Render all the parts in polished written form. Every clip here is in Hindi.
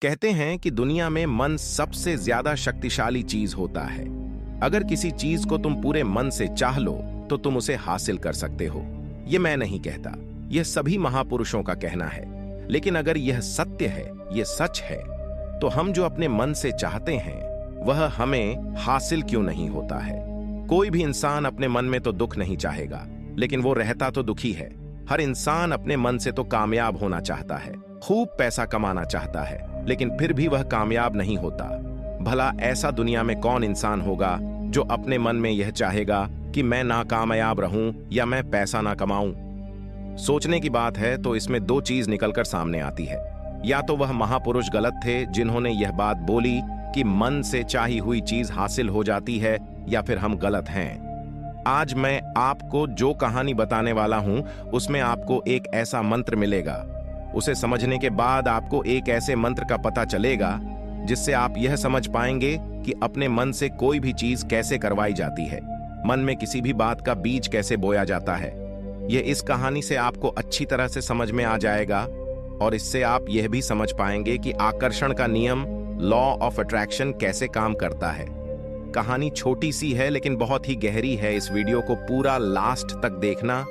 कहते हैं कि दुनिया में मन सबसे ज्यादा शक्तिशाली चीज होता है। अगर किसी चीज को तुम पूरे मन से चाह लो तो तुम उसे हासिल कर सकते हो। यह मैं नहीं कहता, यह सभी महापुरुषों का कहना है। लेकिन अगर यह सत्य है, यह सच है, तो हम जो अपने मन से चाहते हैं वह हमें हासिल क्यों नहीं होता है। कोई भी इंसान अपने मन में तो दुख नहीं चाहेगा, लेकिन वो रहता तो दुखी है। हर इंसान अपने मन से तो कामयाब होना चाहता है, खूब पैसा कमाना चाहता है, लेकिन फिर भी वह कामयाब नहीं होता। भला ऐसा दुनिया में कौन इंसान होगा जो अपने मन में यह चाहेगा कि मैं नाकामयाब रहूं या मैं पैसा ना कमाऊं। सोचने की बात है तो इसमें दो चीज निकलकर सामने आती है। या तो वह महापुरुष गलत थे जिन्होंने यह बात बोली कि मन से चाही हुई चीज हासिल हो जाती है, या फिर हम गलत हैं। आज मैं आपको जो कहानी बताने वाला हूं उसमें आपको एक ऐसा मंत्र मिलेगा। उसे समझने के बाद आपको एक ऐसे मंत्र का पता चलेगा जिससे आप यह समझ पाएंगे कि अपने मन से कोई भी चीज कैसे करवाई जाती है, मन में किसी भी बात का बीज कैसे बोया जाता है। यह इस कहानी से आपको अच्छी तरह से समझ में आ जाएगा, और इससे आप यह भी समझ पाएंगे कि आकर्षण का नियम, लॉ ऑफ अट्रैक्शन, कैसे काम करता है। कहानी छोटी सी है लेकिन बहुत ही गहरी है। इस वीडियो को पूरा लास्ट तक देखना,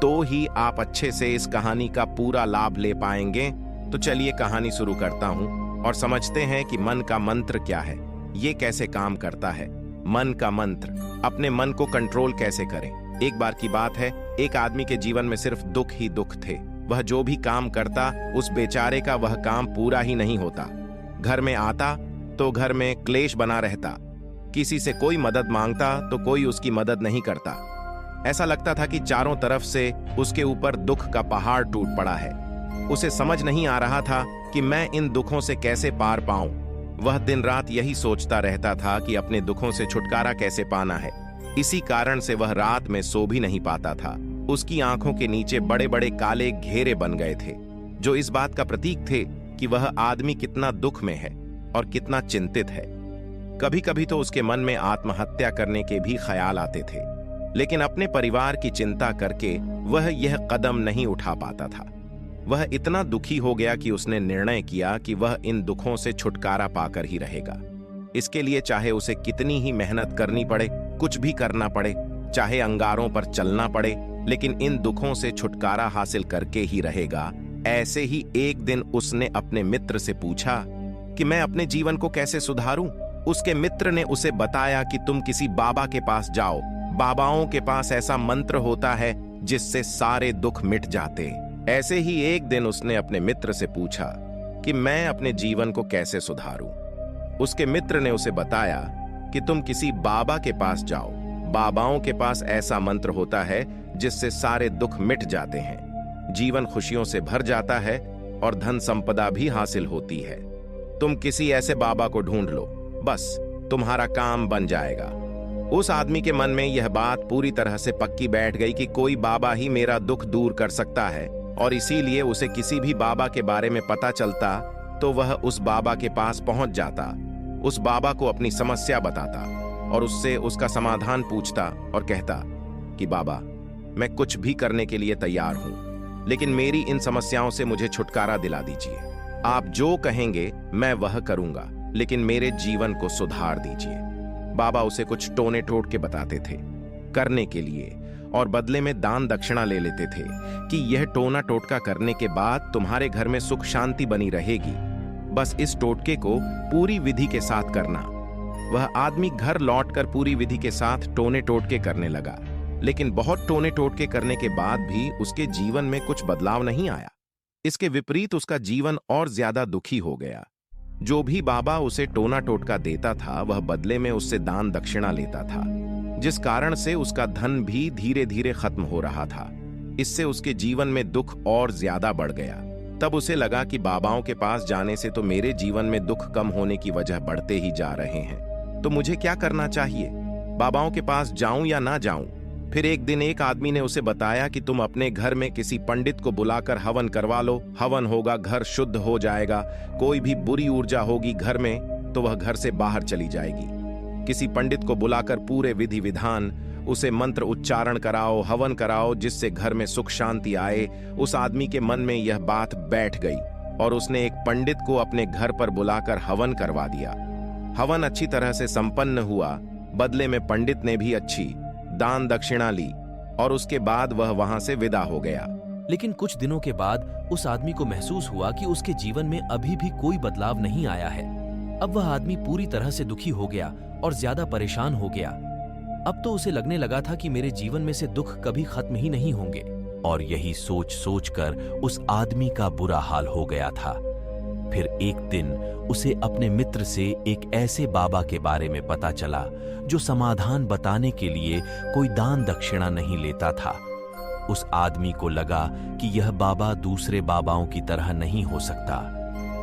तो ही आप अच्छे से इस कहानी का पूरा लाभ ले पाएंगे। तो चलिए कहानी शुरू करता हूं और समझते हैं कि मन का मंत्र क्या है, ये कैसे काम करता है। मन का मंत्र, अपने मन को कंट्रोल कैसे करें। एक बार की बात है, एक आदमी के जीवन में सिर्फ दुख ही दुख थे। वह जो भी काम करता उस बेचारे का वह काम पूरा ही नहीं होता। घर में आता तो घर में क्लेश बना रहता, किसी से कोई मदद मांगता तो कोई उसकी मदद नहीं करता। ऐसा लगता था कि चारों तरफ से उसके ऊपर दुख का पहाड़ टूट पड़ा है। उसे समझ नहीं आ रहा था कि मैं इन दुखों से कैसे पार पाऊं। वह दिन रात यही सोचता रहता था कि अपने दुखों से छुटकारा कैसे पाना है। इसी कारण से वह रात में सो भी नहीं पाता था। उसकी आंखों के नीचे बड़े बड़े काले घेरे बन गए थे, जो इस बात का प्रतीक थे कि वह आदमी कितना दुख में है और कितना चिंतित है। कभी कभी तो उसके मन में आत्महत्या करने के भी ख्याल आते थे, लेकिन अपने परिवार की चिंता करके वह यह कदम नहीं उठा पाता था। वह इतना दुखी हो गया कि उसने निर्णय किया कि वह इन दुखों से छुटकारा पाकर ही रहेगा। इसके लिए चाहे उसे कितनी ही मेहनत करनी पड़े, कुछ भी करना पड़े, चाहे अंगारों पर चलना पड़े, लेकिन इन दुखों से छुटकारा हासिल करके ही रहेगा। ऐसे ही एक दिन उसने अपने मित्र से पूछा कि मैं अपने जीवन को कैसे सुधारूं। उसके मित्र ने उसे बताया कि तुम किसी बाबा के पास जाओ। बाबाओं के पास ऐसा मंत्र होता है जिससे सारे दुख मिट जाते। ऐसे ही एक दिन उसने अपने मित्र से पूछा कि मैं अपने जीवन को कैसे सुधारूं। उसके मित्र ने उसे बताया कि तुम किसी बाबा के पास जाओ। बाबाओं के पास ऐसा मंत्र होता है जिससे सारे दुख मिट जाते हैं, जीवन खुशियों से भर जाता है और धन संपदा भी हासिल होती है। तुम किसी ऐसे बाबा को ढूंढ लो, बस तुम्हारा काम बन जाएगा। उस आदमी के मन में यह बात पूरी तरह से पक्की बैठ गई कि कोई बाबा ही मेरा दुख दूर कर सकता है, और इसीलिए उसे किसी भी बाबा के बारे में पता चलता तो वह उस बाबा के पास पहुंच जाता, उस बाबा को अपनी समस्या बताता और उससे उसका समाधान पूछता और कहता कि बाबा, मैं कुछ भी करने के लिए तैयार हूं, लेकिन मेरी इन समस्याओं से मुझे छुटकारा दिला दीजिए। आप जो कहेंगे मैं वह करूंगा, लेकिन मेरे जीवन को सुधार दीजिए। बाबा उसे कुछ टोने टोट के बताते थे करने के लिए, और बदले में दान दक्षिणा ले लेते थे कि यह टोना टोटका करने के बाद तुम्हारे घर में सुख शांति बनी रहेगी। बस इस टोटके को पूरी विधि के साथ करना। वह आदमी घर लौटकर पूरी विधि के साथ टोने टोटके करने लगा, लेकिन बहुत टोने टोटके करने के बाद भी उसके जीवन में कुछ बदलाव नहीं आया। इसके विपरीत उसका जीवन और ज्यादा दुखी हो गया। जो भी बाबा उसे टोना टोटका देता था वह बदले में उससे दान दक्षिणा लेता था, जिस कारण से उसका धन भी धीरे धीरे खत्म हो रहा था। इससे उसके जीवन में दुख और ज्यादा बढ़ गया। तब उसे लगा कि बाबाओं के पास जाने से तो मेरे जीवन में दुख कम होने की वजह बढ़ते ही जा रहे हैं, तो मुझे क्या करना चाहिए? बाबाओं के पास जाऊं या ना जाऊं? फिर एक दिन एक आदमी ने उसे बताया कि तुम अपने घर में किसी पंडित को बुलाकर हवन करवा लो। हवन होगा, घर शुद्ध हो जाएगा। कोई भी बुरी ऊर्जा होगी घर में तो वह घर से बाहर चली जाएगी। किसी पंडित को बुलाकर पूरे विधि विधान, उसे मंत्र उच्चारण कराओ, हवन कराओ, जिससे घर में सुख शांति आए। उस आदमी के मन में यह बात बैठ गई। और उसने एक पंडित को अपने घर पर बुलाकर हवन करवा दिया। हवन अच्छी तरह से संपन्न हुआ। बदले में पंडित ने भी अच्छी दान दक्षिणा ली और उसके बाद वह वहां से विदा हो गया। लेकिन कुछ दिनों के बाद उस आदमी को महसूस हुआ कि उसके जीवन में अभी भी कोई बदलाव नहीं आया है। अब वह आदमी पूरी तरह से दुखी हो गया और ज्यादा परेशान हो गया। अब तो उसे लगने लगा था कि मेरे जीवन में से दुख कभी खत्म ही नहीं होंगे। और यही सोच सोचकर उस आदमी का बुरा हाल हो गया था। फिर एक दिन उसे अपने मित्र से एक ऐसे बाबा के बारे में पता चला जो समाधान बताने के लिए कोई दान दक्षिणा नहीं लेता था। उस आदमी को लगा कि यह बाबा दूसरे बाबाओं की तरह नहीं हो सकता,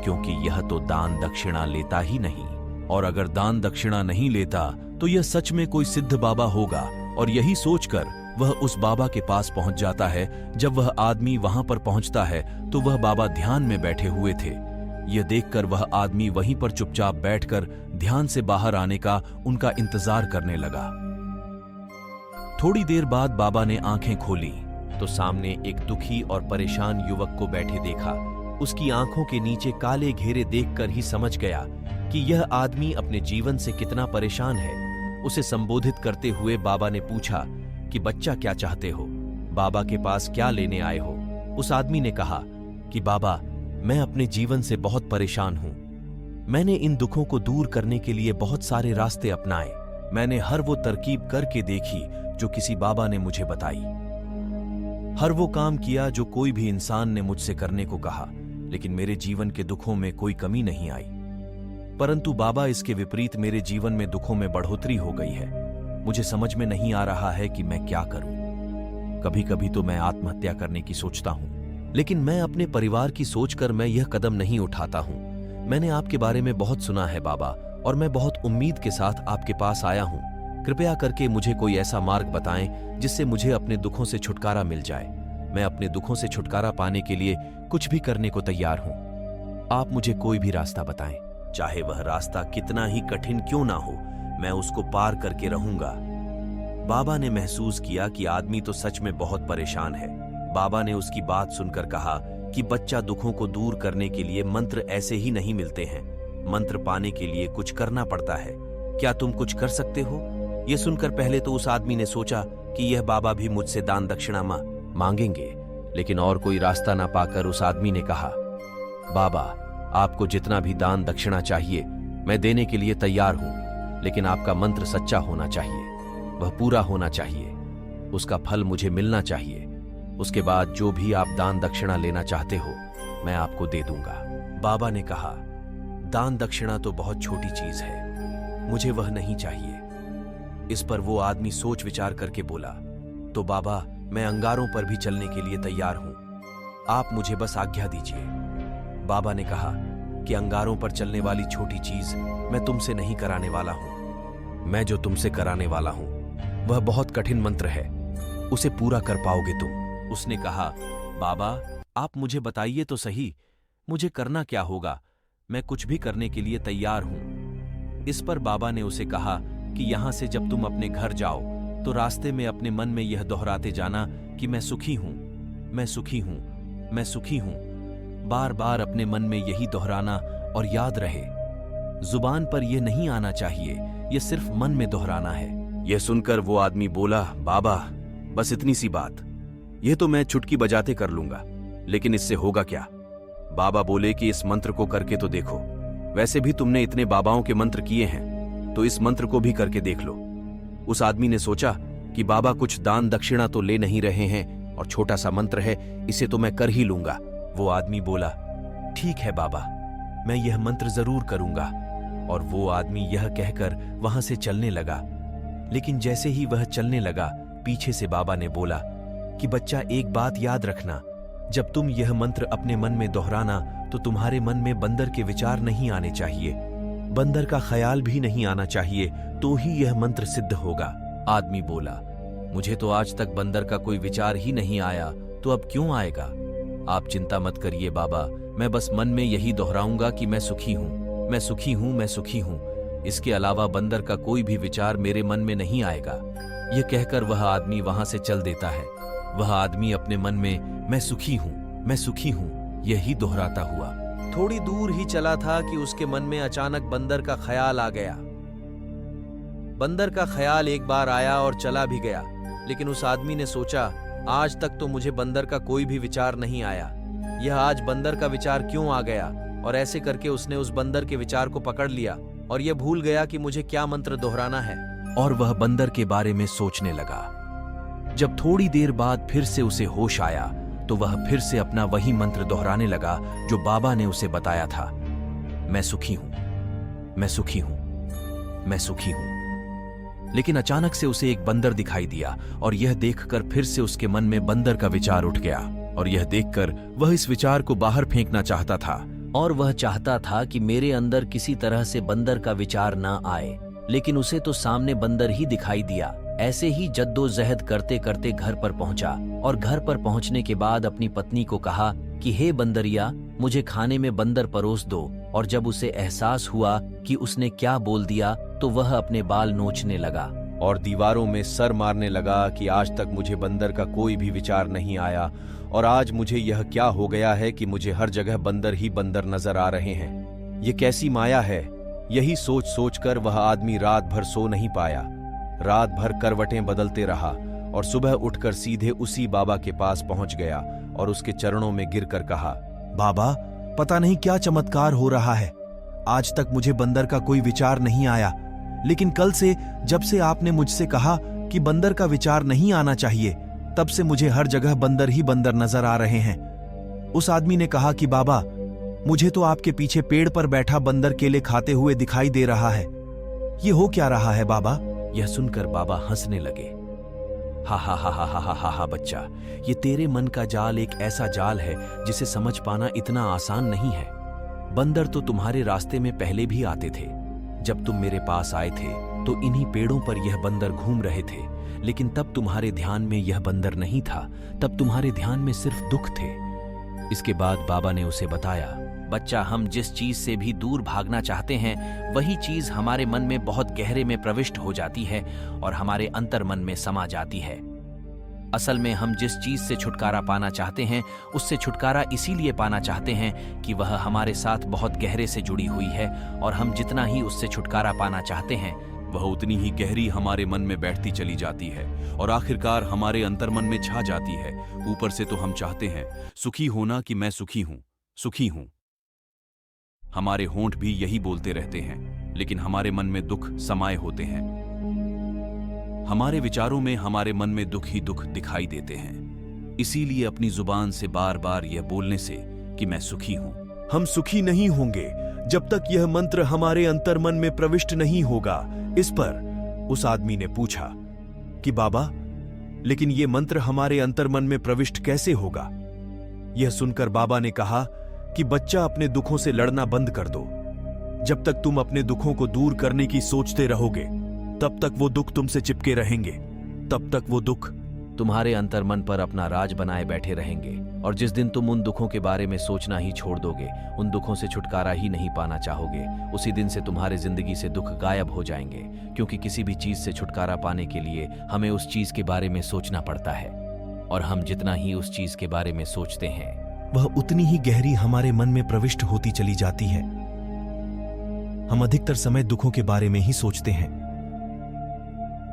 क्योंकि यह तो दान दक्षिणा लेता ही नहीं, और अगर दान दक्षिणा नहीं लेता तो यह सच में कोई सिद्ध बाबा होगा। और यही सोचकर वह उस बाबा के पास पहुंच जाता है। जब वह आदमी वहां पर पहुंचता है तो वह बाबा ध्यान में बैठे हुए थे। यह देखकर वह आदमी वहीं पर चुपचाप बैठकर ध्यान से बाहर आने का उनका इंतजार करने लगा। थोड़ी देर बाद बाबा ने आंखें खोली तो सामने एक दुखी और परेशान युवक को बैठे देखा। उसकी आंखों के नीचे काले घेरे देखकर ही समझ गया कि यह आदमी अपने जीवन से कितना परेशान है। उसे संबोधित करते हुए बाबा ने पूछा कि बच्चा, क्या चाहते हो? बाबा के पास क्या लेने आए हो? उस आदमी ने कहा कि बाबा, मैं अपने जीवन से बहुत परेशान हूं। मैंने इन दुखों को दूर करने के लिए बहुत सारे रास्ते अपनाए। मैंने हर वो तरकीब करके देखी जो किसी बाबा ने मुझे बताई। हर वो काम किया जो कोई भी इंसान ने मुझसे करने को कहा, लेकिन मेरे जीवन के दुखों में कोई कमी नहीं आई। परंतु बाबा, इसके विपरीत मेरे जीवन में दुखों में बढ़ोतरी हो गई है। मुझे समझ में नहीं आ रहा है कि मैं क्या करूं। कभी कभी तो मैं आत्महत्या करने की सोचता हूं, लेकिन मैं अपने परिवार की सोचकर मैं यह कदम नहीं उठाता हूं। मैंने आपके बारे में बहुत सुना है बाबा, और मैं बहुत उम्मीद के साथ आपके पास आया हूं। कृपया करके मुझे कोई ऐसा मार्ग बताएं जिससे मुझे अपने दुखों से छुटकारा मिल जाए। मैं अपने दुखों से छुटकारा पाने के लिए कुछ भी करने को तैयार हूं। आप मुझे कोई भी रास्ता बताएं, चाहे वह रास्ता कितना ही कठिन क्यों ना हो, मैं उसको पार करके रहूंगा। बाबा ने महसूस किया कि आदमी तो सच में बहुत परेशान है। बाबा ने उसकी बात सुनकर कहा कि बच्चा, दुखों को दूर करने के लिए मंत्र ऐसे ही नहीं मिलते हैं। मंत्र पाने के लिए कुछ करना पड़ता है। क्या तुम कुछ कर सकते हो? यह सुनकर पहले तो उस आदमी ने सोचा कि यह बाबा भी मुझसे दान दक्षिणा मांगेंगे, लेकिन और कोई रास्ता ना पाकर उस आदमी ने कहा, बाबा, आपको जितना भी दान दक्षिणा चाहिए मैं देने के लिए तैयार हूं, लेकिन आपका मंत्र सच्चा होना चाहिए, वह पूरा होना चाहिए, उसका फल मुझे मिलना चाहिए। उसके बाद जो भी आप दान दक्षिणा लेना चाहते हो मैं आपको दे दूंगा। बाबा ने कहा, दान दक्षिणा तो बहुत छोटी चीज है, मुझे वह नहीं चाहिए। इस पर वो आदमी सोच विचार करके बोला, तो बाबा, मैं अंगारों पर भी चलने के लिए तैयार हूं, आप मुझे बस आज्ञा दीजिए। बाबा ने कहा कि अंगारों पर चलने वाली छोटी चीज मैं तुमसे नहीं कराने वाला हूं। मैं जो तुमसे कराने वाला हूं वह बहुत कठिन मंत्र है, उसे पूरा कर पाओगे तुम। उसने कहा, बाबा, आप मुझे बताइए तो सही, मुझे करना क्या होगा? मैं कुछ भी करने के लिए तैयार हूं। इस पर बाबा ने उसे कहा कि यहां से जब तुम अपने घर जाओ तो रास्ते में अपने मन में यह दोहराते जाना कि मैं सुखी हूं, मैं सुखी हूं, मैं सुखी हूं। बार बार अपने मन में यही दोहराना, और याद रहे, जुबान पर यह नहीं आना चाहिए, यह सिर्फ मन में दोहराना है। यह सुनकर वो आदमी बोला, बाबा, बस इतनी सी बात, यह तो मैं चुटकी बजाते कर लूंगा, लेकिन इससे होगा क्या? बाबा बोले कि इस मंत्र को करके तो देखो, वैसे भी तुमने इतने बाबाओं के मंत्र किए हैं, तो इस मंत्र को भी करके देख लो। उस आदमी ने सोचा कि बाबा कुछ दान दक्षिणा तो ले नहीं रहे हैं, और छोटा सा मंत्र है, इसे तो मैं कर ही लूंगा। वो आदमी बोला, ठीक है बाबा, मैं यह मंत्र जरूर करूंगा। और वो आदमी यह कहकर वहां से चलने लगा। लेकिन जैसे ही वह चलने लगा, पीछे से बाबा ने बोला कि बच्चा, एक बात याद रखना, जब तुम यह मंत्र अपने मन में दोहराना तो तुम्हारे मन में बंदर के विचार नहीं आने चाहिए, बंदर का ख्याल भी नहीं आना चाहिए, तो ही यह मंत्र सिद्ध होगा। आदमी बोला, मुझे तो आज तक बंदर का कोई विचार ही नहीं आया, तो अब क्यों आएगा? आप चिंता मत करिए बाबा, मैं बस मन में यही दोहराऊंगा कि मैं सुखी हूं, मैं सुखी हूं, मैं सुखी हूं। इसके अलावा बंदर का कोई भी विचार मेरे मन में नहीं आएगा। यह कहकर वह आदमी वहां से चल देता है। वह आदमी अपने मन में मैं सुखी हूं, मैं सुखी हूं, यही दोहराता हुआ थोड़ी दूर ही चला था कि उसके मन में अचानक बंदर का ख्याल आ गया। बंदर का ख्याल एक बार आया और चला भी गया, लेकिन उस आदमी ने सोचा, आज तक तो मुझे बंदर का कोई भी विचार नहीं आया, यह आज बंदर का विचार क्यों आ गया। और ऐसे करके उसने उस बंदर के विचार को पकड़ लिया और यह भूल गया कि मुझे क्या मंत्र दोहराना है, और वह बंदर के बारे में सोचने लगा। जब थोड़ी देर बाद फिर से उसे होश आया तो वह फिर से अपना वही मंत्र दोहराने लगा जो बाबा ने उसे बताया था, मैं सुखी हूं, मैं सुखी हूं, मैं सुखी हूं। लेकिन अचानक से उसे एक बंदर दिखाई दिया और यह देखकर फिर से उसके मन में बंदर का विचार उठ गया, और यह देखकर वह इस विचार को बाहर फेंकना चाहता था, और वह चाहता था कि मेरे अंदर किसी तरह से बंदर का विचार ना आए। लेकिन उसे तो सामने बंदर ही दिखाई दिया। ऐसे ही जद्दोजहद करते करते घर पर पहुंचा, और घर पर पहुंचने के बाद अपनी पत्नी को कहा कि हे बंदरिया, मुझे खाने में बंदर परोस दो। और जब उसे एहसास हुआ कि उसने क्या बोल दिया तो वह अपने बाल नोचने लगा और दीवारों में सर मारने लगा कि आज तक मुझे बंदर का कोई भी विचार नहीं आया, और आज मुझे यह क्या हो गया है कि मुझे हर जगह बंदर ही बंदर नजर आ रहे हैं। ये कैसी माया है। यही सोच सोचकर वह आदमी रात भर सो नहीं पाया। रात भर करवटें बदलते रहा और सुबह उठकर सीधे उसी बाबा के पास पहुंच गया और उसके चरणों में गिरकर कहा, बाबा, पता नहीं क्या चमत्कार हो रहा है। आज तक मुझे बंदर का कोई विचार नहीं आया, लेकिन कल से जब से आपने मुझसे कहा कि बंदर का विचार नहीं आना चाहिए, तब से मुझे हर जगह बंदर ही बंदर नजर आ रहे हैं। उस आदमी ने कहा कि बाबा, मुझे तो आपके पीछे पेड़ पर बैठा बंदर केले खाते हुए दिखाई दे रहा है। ये हो क्या रहा है बाबा? यह सुनकर बाबा हंसने लगे। हा हा हा हा हा हा हा बच्चा, ये तेरे मन का जाल एक ऐसा जाल है जिसे समझ पाना इतना आसान नहीं है। बंदर तो तुम्हारे रास्ते में पहले भी आते थे। जब तुम मेरे पास आए थे तो इन्हीं पेड़ों पर यह बंदर घूम रहे थे, लेकिन तब तुम्हारे ध्यान में यह बंदर नहीं था, तब तुम्हारे ध्यान में सिर्फ दुख थे। इसके बाद बाबा ने उसे बताया, बच्चा, हम जिस चीज से भी दूर भागना चाहते हैं वही चीज हमारे मन में बहुत गहरे में प्रविष्ट हो जाती है और हमारे अंतर मन में समा जाती है। असल में हम जिस चीज से छुटकारा पाना चाहते हैं उससे छुटकारा इसीलिए पाना चाहते हैं कि वह हमारे साथ बहुत गहरे से जुड़ी हुई है, और हम जितना ही उससे छुटकारा पाना चाहते हैं वह उतनी ही गहरी हमारे मन में बैठती चली जाती है और आखिरकार हमारे अंतर्मन में छा जाती है। ऊपर से तो हम चाहते हैं सुखी होना कि मैं सुखी हूं, सुखी हूं। हमारे होंठ भी यही बोलते रहते हैं, लेकिन हमारे मन में दुख समाये होते हैं। हमारे विचारों में हमारे मन में दुख ही दुख दिखाई देते हैं। इसीलिए अपनी जुबान से बार बार यह बोलने से कि मैं सुखी हूं, हम सुखी नहीं होंगे जब तक यह मंत्र हमारे अंतर्मन में प्रविष्ट नहीं होगा। इस पर उस आदमी ने पूछा कि बाबा, लेकिन यह मंत्र हमारे अंतर्मन में प्रविष्ट कैसे होगा? यह सुनकर बाबा ने कहा कि बच्चा, अपने दुखों से लड़ना बंद कर दो। जब तक तुम अपने दुखों को दूर करने की सोचते रहोगे तब तक वो दुख तुमसे चिपके रहेंगे, तब तक वो दुख तुम्हारे अंतर्मन पर अपना राज बनाए बैठे रहेंगे। और जिस दिन तुम उन दुखों के बारे में सोचना ही छोड़ दोगे, उन दुखों से छुटकारा ही नहीं पाना चाहोगे, उसी दिन से तुम्हारे जिंदगी से दुख गायब हो जाएंगे। क्योंकि किसी भी चीज से छुटकारा पाने के लिए हमें उस चीज के बारे में सोचना पड़ता है, और हम जितना ही उस चीज के बारे में सोचते हैं वह उतनी ही गहरी हमारे मन में प्रविष्ट होती चली जाती है। हम अधिकतर समय दुखों के बारे में ही सोचते हैं।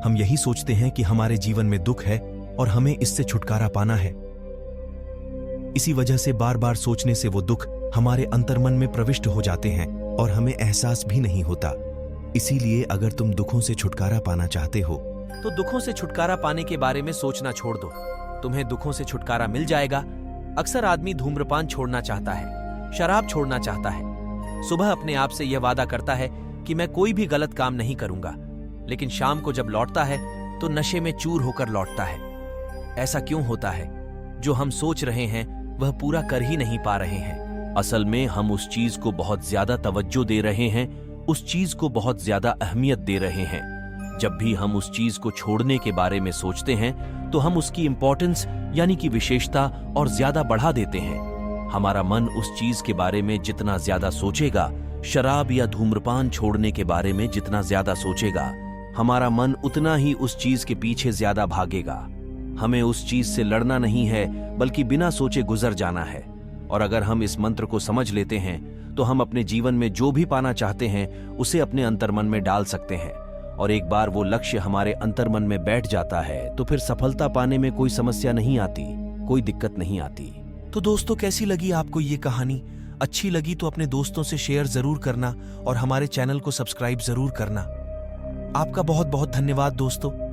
हम यही सोचते हैं कि हमारे जीवन में दुख है और हमें इससे छुटकारा पाना है। इसी वजह से बार बार सोचने से वो दुख हमारे अंतर्मन में प्रविष्ट हो जाते हैं और हमें एहसास भी नहीं होता। इसीलिए अगर तुम दुखों से छुटकारा पाना चाहते हो तो दुखों से छुटकारा पाने के बारे में सोचना छोड़ दो, तुम्हें दुखों से छुटकारा मिल जाएगा। अक्सर आदमी धूम्रपान छोड़ना चाहता है, शराब छोड़ना चाहता है, सुबह अपने आप से यह वादा करता है कि मैं कोई भी गलत काम नहीं करूंगा, लेकिन शाम को जब लौटता है तो नशे में चूर होकर लौटता है। ऐसा क्यों होता है? जो हम सोच रहे हैं वह पूरा कर ही नहीं पा रहे हैं। असल में हम उस चीज को बहुत ज्यादा तवज्जो दे रहे हैं, उस चीज को बहुत ज्यादा अहमियत दे रहे हैं। जब भी हम उस चीज को छोड़ने के बारे में सोचते हैं तो हम उसकी इंपॉर्टेंस यानी कि विशेषता और ज्यादा बढ़ा देते हैं। हमारा मन उस चीज के बारे में जितना ज्यादा सोचेगा, शराब या धूम्रपान छोड़ने के बारे में जितना ज्यादा सोचेगा, हमारा मन उतना ही उस चीज के पीछे ज्यादा भागेगा। हमें उस चीज से लड़ना नहीं है, बल्कि बिना सोचे गुजर जाना है। और अगर हम इस मंत्र को समझ लेते हैं तो हम अपने जीवन में जो भी पाना चाहते हैं उसे अपने अंतर्मन में डाल सकते हैं। और एक बार वो लक्ष्य हमारे अंतर्मन में बैठ जाता है तो फिर सफलता पाने में कोई समस्या नहीं आती, कोई दिक्कत नहीं आती। तो दोस्तों, कैसी लगी आपको ये कहानी? अच्छी लगी तो अपने दोस्तों से शेयर जरूर करना और हमारे चैनल को सब्सक्राइब जरूर करना। आपका बहुत बहुत धन्यवाद दोस्तों।